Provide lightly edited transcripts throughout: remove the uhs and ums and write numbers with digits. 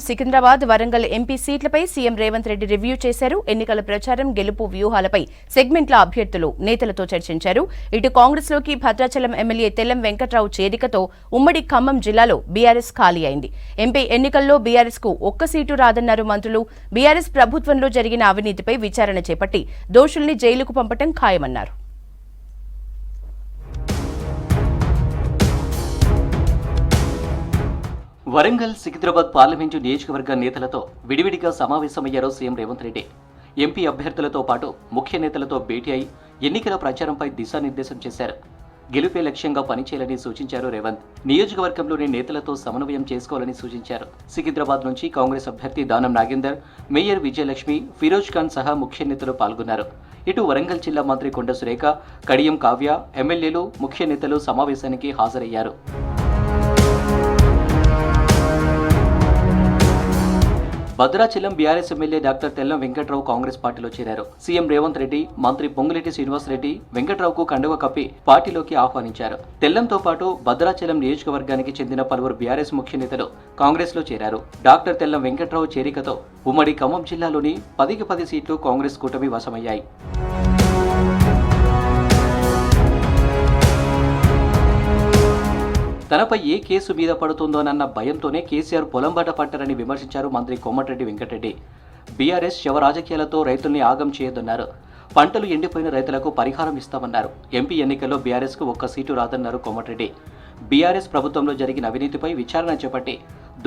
Secunderabad, Warangal MP సీట్లపై CM Revanth Reddy review చేశారు. ఎన్నికల ప్రచారం, గెలుపు వ్యూహాలపై సెగ్మెంట్ల అభ్యర్థులు నేతలతో చర్చించారు. ఇటు కాంగ్రెస్ లోకి భద్రాచలం ఎమ్మెల్యే తెల్లం వెంకట్రావు చేరికతో ఉమ్మడి ఖమ్మం జిల్లాలో బీఆర్ఎస్ ఖాళీ అయింది. ఎంపీ ఎన్నికల్లో బీఆర్ఎస్ కు ఒక్క సీటు రాదన్నారు మంత్రులు. బీఆర్ఎస్ ప్రభుత్వంలో జరిగిన అవినీతిపై విచారణ చేపట్టి దోషుల్ని జైలుకు పంపటం ఖాయమన్నారు. వరంగల్, సికింద్రాబాద్ పార్లమెంటు నియోజకవర్గ నేతలతో విడివిడిగా సమావేశమయ్యారు సీఎం రేవంత్ రెడ్డి. ఎంపీ అభ్యర్థులతో పాటు ముఖ్య నేతలతో భేటీ అయి ఎన్నికల ప్రచారంపై దిశానిర్దేశం చేశారు. గెలుపే లక్ష్యంగా పనిచేయాలని సూచించారు రేవంత్. నియోజకవర్గంలోని నేతలతో సమన్వయం చేసుకోవాలని సూచించారు. సికింద్రాబాద్ నుంచి కాంగ్రెస్ అభ్యర్థి దానం నాగేందర్, మేయర్ విజయలక్ష్మి, ఫిరోజ్ ఖాన్ సహా ముఖ్య నేతలు పాల్గొన్నారు. ఇటు వరంగల్ జిల్లా మంత్రి కొండ సురేఖ, కడియం కావ్య, ఎమ్మెల్యేలు, ముఖ్య నేతలు సమావేశానికి హాజరయ్యారు. Bhadrachalam BRS MLA doctor Tellam Venkatrao Congress పార్టీలో చేరారు. సీఎం రేవంత్ రెడ్డి, మంత్రి పొంగులేటి శ్రీనివాసరెడ్డి వెంకట్రావుకు కండువ కప్పి పార్టీలోకి ఆహ్వానించారు. తెల్లంతో పాటు భద్రాచలం నియోజకవర్గానికి చెందిన పలువురు బీఆర్ఎస్ ముఖ్య నేతలు కాంగ్రెస్ లో చేరారు. డాక్టర్ తెల్లం వెంకట్రావు చేరికతో ఉమ్మడి ఖమ్మం జిల్లాలోని 10కి 10 సీట్లు కాంగ్రెస్ కూటమి వశమయ్యాయి. తనపై ఏ కేసు మీద పడుతుందోనన్న భయంతోనే కేసీఆర్ పొలంబాట పట్టారని విమర్శించారు మంత్రి కోమటిరెడ్డి వెంకటరెడ్డి. బీఆర్ఎస్ శవ రాజకీయాలతో రైతుల్ని ఆగం చేయొద్దన్నారు. పంటలు ఎండిపోయిన రైతులకు పరిహారం ఇస్తామన్నారు. ఎంపీ ఎన్నికల్లో బీఆర్ఎస్ కు ఒక్క సీటు రాదన్నారు కోమటిరెడ్డి. బీఆర్ఎస్ ప్రభుత్వంలో జరిగిన అవినీతిపై విచారణ చేపట్టి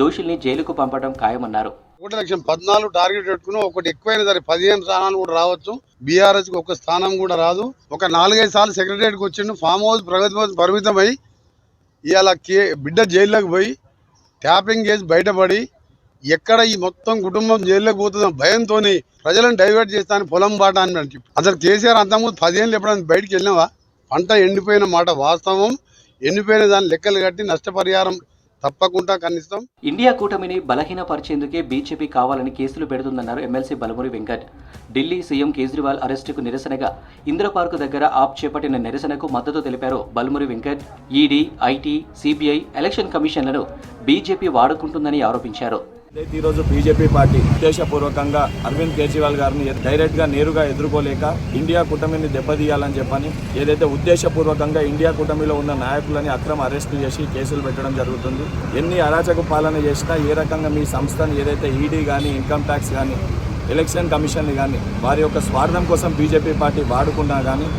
దోషుల్ని జైలుకు పంపడం ఖాయమన్నారు. 1,14 టార్గెట్ పెట్టుకుని ఒకటి ఎక్కువైనా సరే 15 స్థానాలు కూడా రావచ్చు. బీఆర్ఎస్ కు ఒక స్థానం కూడా రాదు. ఒక 4-5 సార్లు సెక్రటరియట్కి వచ్చిండు. ఫామ్ హౌస్, ప్రగతి భవన్ పరిమితమై ఇవాళ బిడ్డ జైల్లోకి పోయి ట్యాపింగ్ చేసి బయటపడి ఎక్కడ ఈ మొత్తం కుటుంబం జైల్లోకి పోతుందో భయంతో ప్రజలను డైవర్ట్ చేస్తాను పొలం బాట అని చెప్పి అసలు కేసీఆర్ అంతకుముందు 10 ఏళ్ళు ఎప్పుడైనా బయటికి వెళ్ళినావా? పంట ఎండిపోయిన మాట వాస్తవం. ఎండిపోయిన దాని లెక్కలు కట్టి నష్టపరిహారం తప్పకుండా కనిస్తాం. ఇండియా కూటమిని బలహీనపరిచేందుకే బీజేపీ కావాలని కేసులు పెడుతుందన్నారు ఎమ్మెల్సీ బలమురి వెంకట్. ఢిల్లీ సీఎం కేజ్రీవాల్ అరెస్టుకు నిరసనగా ఇందిరాపార్కు దగ్గర ఆప్ చేపట్టిన నిరసనకు మద్దతు తెలిపారు Balmuri Venkat. ED, IT, CBI, election కమిషన్లను బీజేపీ వాడుకుంటుందని ఆరోపించారు. ఈరోజు బీజేపీ పార్టీ ఉద్దేశపూర్వకంగా అరవింద్ కేజ్రీవాల్ గారిని డైరెక్ట్గా నేరుగా ఎదుర్కోలేక ఇండియా కూటమిని దెబ్బతీయాలని చెప్పని ఏదైతే ఉద్దేశపూర్వకంగా ఇండియా కూటమిలో ఉన్న నాయకులని అక్రమ అరెస్టు చేసి కేసులు పెట్టడం జరుగుతుంది. ఎన్ని అరాచక పాలన చేసినా ఏ రకంగా మీ సంస్థను ఏదైతే ఈడీ కానీ, ఇన్కమ్ ట్యాక్స్ కానీ, ఎలక్షన్ కమిషన్ కానీ వారి యొక్క స్వార్థం కోసం బీజేపీ పార్టీ వాడుకున్నా కానీ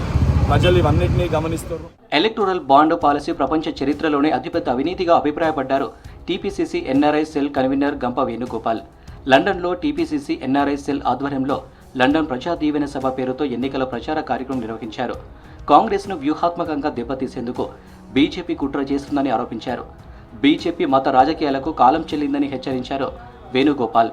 ప్రజలు ఇవన్నింటినీ గమనిస్తారు. ఎలక్టోరల్ బాండ్ పాలసీ ప్రపంచ చరిత్రలోనే అతిపెద్ద అవినీతిగా అభిప్రాయపడ్డారు టీపీసీసీ ఎన్ఆర్ఐ సెల్ కన్వీనర్ గంప వేణుగోపాల్. లండన్లో టీపీసీసీ ఎన్ఆర్ఐ సెల్ ఆధ్వర్యంలో లండన్ ప్రజా దీవెన సభ పేరుతో ఎన్నికల ప్రచార కార్యక్రమం నిర్వహించారు. కాంగ్రెస్ను వ్యూహాత్మకంగా దెబ్బతీసేందుకు బీజేపీ కుట్ర చేస్తుందని ఆరోపించారు. బీజేపీ మత రాజకీయాలకు కాలం చెల్లిందని హెచ్చరించారు వేణుగోపాల్.